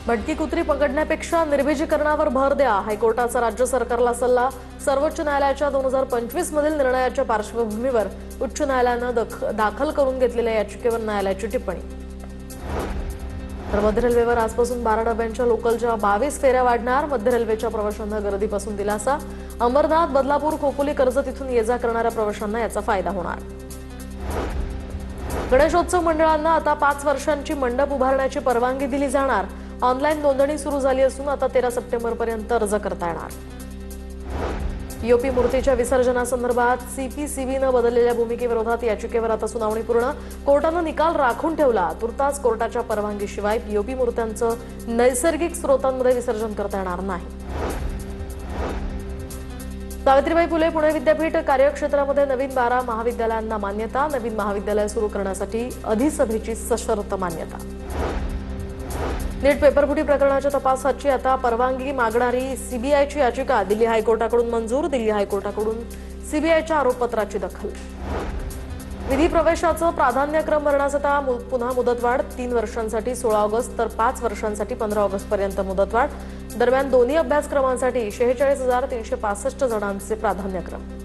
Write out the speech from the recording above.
भटकी कुत्री पकडण्यापेक्षा निर्बीजीकरणावर भर द्या, हायकोर्टाचा राज्य सरकारला सल्ला। सर्वोच्च न्यायालयाच्या 2025 मधील निर्णयाच्या पार्श्वभूमीवर उच्च न्यायालयाने दाखल करून घेतलेल्या याचिकेवर न्यायालयाची टिप्पणी। तर मध्य रेल्वेवर आजपासून 12 डब्यांच्या लोकलच्या 22 फेऱ्या वाढणार। मध्य रेल्वेच्या प्रवाशांना गर्दीपासून दिलासा। अंबरनाथ, बदलापूर, खोपोली, कर्जत इथून ये-जा करणाऱ्या प्रवाशांना याचा फायदा होणार। गणेशोत्सव मंडळांना आता 5 वर्षांची मंडप उभारण्याची परवानगी दिली जाणार। ऑनलाईन नोंदणी सुरू झाली असून आता 13 सप्टेंबरपर्यंत अर्ज करता येणार। पीओपी मूर्तीच्या विसर्जनासंदर्भात सीपीसीबीनं बदललेल्या भूमिकेविरोधात याचिकेवर आता सुनावणी पूर्ण। कोर्टानं निकाल राखून ठेवला। तुर्तास कोर्टाच्या परवानगीशिवाय पीओपी मूर्त्यांचं नैसर्गिक स्रोतांमध्ये विसर्जन करता येणार नाही। सावित्रीबाई फुले पुणे विद्यापीठ कार्यक्षेत्रामध्ये नवीन 12 महाविद्यालयांना मान्यता। नवीन महाविद्यालय सुरू करण्यासाठी अधिसभेची सशर्त मान्यता। नीट पेपरफुटी प्रकरणाच्या तपासाची आता परवानगी मागणारी सीबीआयची याचिका दिल्ली हायकोर्टाकडून मंजूर। दिल्ली हायकोर्टाकडून सीबीआयच्या आरोपपत्राची दखल। विधी प्रवेशाचं प्राधान्यक्रम भरण्यास आता पुन्हा मुदतवाढ। 3 वर्षांसाठी 16 ऑगस्ट तर 5 वर्षांसाठी 15 ऑगस्ट पर्यंत मुदतवाढ। दरम्यान दोन्ही अभ्यासक्रमांसाठी 46,365 जणांचे प्राधान्यक्रम।